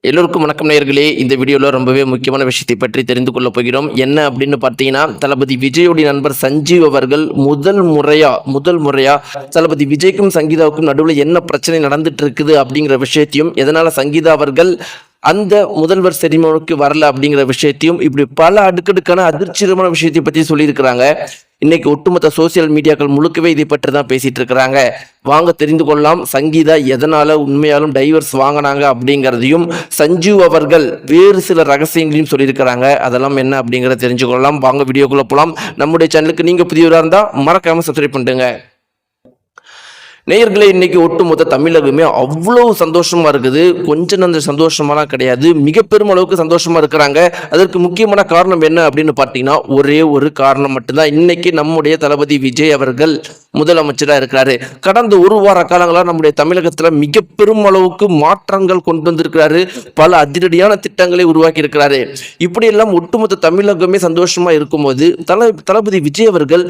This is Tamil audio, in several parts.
எல்லோருக்கும் வணக்கம் நேயர்களே. இந்த வீடியோவில் ரொம்பவே முக்கியமான விஷயத்தை பற்றி தெரிந்து கொள்ள போகிறோம். என்ன அப்படின்னு பார்த்தீங்கன்னா, தளபதி விஜயோடைய நண்பர் சஞ்சீவ் அவர்கள் முதல் முறையா தளபதி விஜய்க்கும் சங்கீதாவுக்கும் நடுவில் என்ன பிரச்சனை நடந்துட்டு இருக்குது அப்படிங்கிற விஷயத்தையும், எதனால சங்கீதா அவர்கள் அந்த முதல்வர் செரிமோனுக்கு வரல அப்படிங்கிற விஷயத்தையும், இப்படி பல அடுக்கடுக்கான அதிர்ச்சிகரமான விஷயத்தை பற்றி சொல்லியிருக்கிறாங்க. இன்னைக்கு ஒட்டுமொத்த சோசியல் மீடியாக்கள் முழுக்கவே இதை பற்றி தான் பேசிட்டு இருக்கிறாங்க. வாங்க தெரிந்து கொள்ளலாம், சங்கீதா எதனால உண்மையாலும் டைவர்ஸ் வாங்கினாங்க அப்படிங்கிறதையும், சஞ்சீவ் அவர்கள் வேறு சில ரகசியங்களையும் சொல்லியிருக்கிறாங்க. அதெல்லாம் என்ன அப்படிங்கிறத தெரிஞ்சு கொள்ளலாம். வாங்க வீடியோக்குள்ள போகலாம். நம்முடைய சேனலுக்கு நீங்க புதியவராக இருந்தால் மறக்காம சப்ஸ்கிரைப் பண்ணுங்க. நேயர்களே, இன்னைக்கு ஒட்டுமொத்த தமிழகமே அவ்வளவு சந்தோஷமா இருக்குது. கொஞ்சம் அந்த சந்தோஷமாலாம் கிடையாது, மிக பெரும் அளவுக்கு சந்தோஷமா இருக்கிறாங்க. அதற்கு முக்கியமான காரணம் என்ன அப்படின்னு பார்த்தீங்கன்னா, ஒரே ஒரு காரணம் மட்டும்தான். இன்னைக்கு நம்முடைய தளபதி விஜய் அவர்கள் முதலமைச்சராக இருக்கிறாரு. கடந்த ஒரு வார காலங்களாக நம்முடைய தமிழகத்தில் மிக பெரும் அளவுக்கு மாற்றங்கள் கொண்டு வந்திருக்கிறாரு. பல அதிரடியான திட்டங்களை உருவாக்கி இருக்கிறாரு. இப்படியெல்லாம் ஒட்டுமொத்த தமிழகமே சந்தோஷமா இருக்கும்போது தளபதி விஜய் அவர்கள்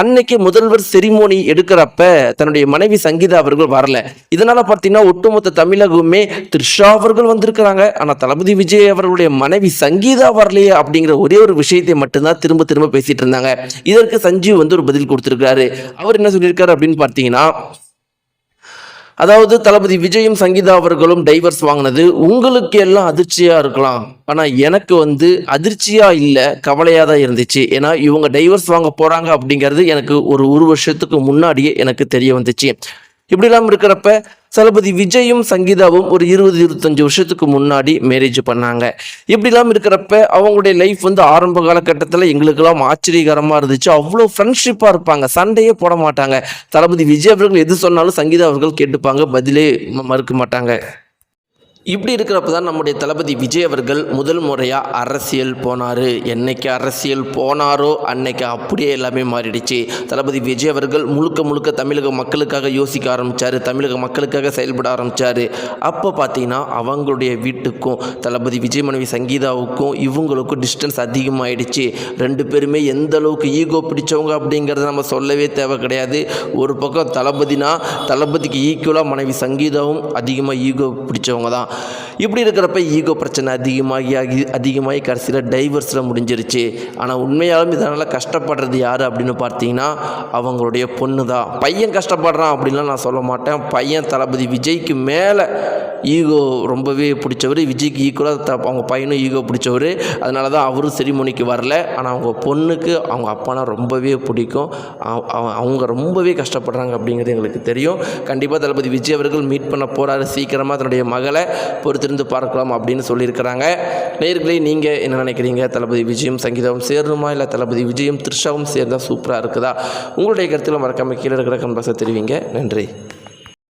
அன்னைக்கு முதல்வர் செரிமோனி எடுக்கிறப்ப தன்னுடைய மனைவி சங்கீதா அவர்கள் வரல. இதனால பார்த்தீங்கன்னா ஒட்டுமொத்த தமிழகமே த்ரிஷா அவர்கள் வந்திருக்கிறாங்க, ஆனால் தளபதி விஜய் அவர்களுடைய மனைவி சங்கீதா வரலையே அப்படிங்கிற ஒரே ஒரு விஷயத்தை மட்டும்தான் திரும்ப திரும்ப பேசிட்டு இருந்தாங்க. இதற்கு சஞ்சீவ் ஒரு பதில் கொடுத்திருக்காரு. அவர் என்ன சொல்லியிருக்காரு அப்படின்னு பார்த்தீங்கன்னா, அதாவது தளபதி விஜயும் சங்கீதா அவர்களும் டைவர்ஸ் வாங்கினது உங்களுக்கு எல்லாம் அதிர்ச்சியா இருக்கலாம், ஆனா எனக்கு அதிர்ச்சியா இல்லை, கவலையா தான் இருந்துச்சு. ஏன்னா இவங்க டைவர்ஸ் வாங்க போறாங்க அப்படிங்கிறது எனக்கு ஒரு வருஷத்துக்கு முன்னாடியே எனக்கு தெரிய வந்துச்சு. இப்படிலாம் இருக்கிறப்ப தளபதி விஜயும் சங்கீதாவும் ஒரு 20-25 வருஷத்துக்கு முன்னாடி மேரேஜ் பண்ணாங்க. இப்படிலாம் இருக்கிறப்ப அவங்களுடைய லைஃப் ஆரம்ப காலகட்டத்தில் எங்களுக்கெல்லாம் ஆச்சரியகரமாக இருந்துச்சு. அவ்வளோ ஃப்ரெண்ட்ஷிப்பாக இருப்பாங்க, சண்டையே போட மாட்டாங்க. தளபதி விஜய் அவர்கள் எது சொன்னாலும் சங்கீதா அவர்கள் கேட்டுப்பாங்க, பதிலே மறுக்க மாட்டாங்க. இப்படி இருக்கிறப்ப தான் நம்முடைய தளபதி விஜய் அவர்கள் முதல் முறையாக அரசியல் போனார். என்னைக்கு அரசியல் போனாரோ அன்னைக்கு அப்படியே எல்லாமே மாறிடுச்சு. தளபதி விஜய் அவர்கள் முழுக்க தமிழக மக்களுக்காக யோசிக்க ஆரம்பித்தார், தமிழக மக்களுக்காக செயல்பட ஆரம்பித்தார். அப்போ பார்த்தீங்கன்னா அவங்களுடைய வீட்டுக்கும் தளபதி விஜய் மனைவி சங்கீதாவுக்கும் இவங்களுக்கும் டிஸ்டன்ஸ் அதிகமாகிடுச்சு. ரெண்டு பேருமே எந்த அளவுக்கு ஈகோ பிடிச்சவங்க அப்படிங்கிறத நம்ம சொல்லவே தேவை கிடையாது. ஒரு பக்கம் தளபதிக்கு ஈக்குவலாக மனைவி சங்கீதாவும் அதிகமாக ஈகோ பிடிச்சவங்க தான். இப்படி இருக்கிறப்ப ஈகோ பிரச்சனை அதிகமாகி கடைசியில் டைவர்ஸில் முடிஞ்சிருச்சு. ஆனால் உண்மையாலும் இதனால் கஷ்டப்படுறது யார் அப்படின்னு பார்த்தீங்கன்னா அவங்களுடைய பொண்ணு தான். பையன் கஷ்டப்படுறான் அப்படின்லாம் நான் சொல்ல மாட்டேன். பையன் தளபதி விஜய்க்கு மேலே ஈகோ ரொம்பவே பிடிச்சவர், விஜய்க்கு ஈக்குவலாக அவங்க பையனும் ஈகோ பிடிச்சவர். அதனால தான் அவரும் செரிமோனிக்கு வரல. ஆனால் அவங்க பொண்ணுக்கு அவங்க அப்பானா ரொம்பவே பிடிக்கும். அவங்க ரொம்பவே கஷ்டப்படுறாங்க அப்படிங்கிறது எங்களுக்கு தெரியும். கண்டிப்பாக தளபதி விஜய் அவர்கள் மீட் பண்ண போகிறாரு சீக்கிரமாக. தன்னுடைய மகளை பொறுத்திருந்து பார்க்கலாம் அப்படின்னு சொல்லியிருக்கிறாங்க. நேயர்களே, நீங்கள் என்ன நினைக்கிறீங்க? தளபதி விஜயும் சங்கீதாவும் சேரணுமா, இல்லை தளபதி விஜயும் த்ரிஷாவும் சேர்ந்தால் சூப்பராக இருக்குதா? உங்களுடைய கருத்தில் மறக்காமல் கீழே இருக்கிற கமெண்ட் பாக்ஸில் தெரிவிங்க. நன்றி.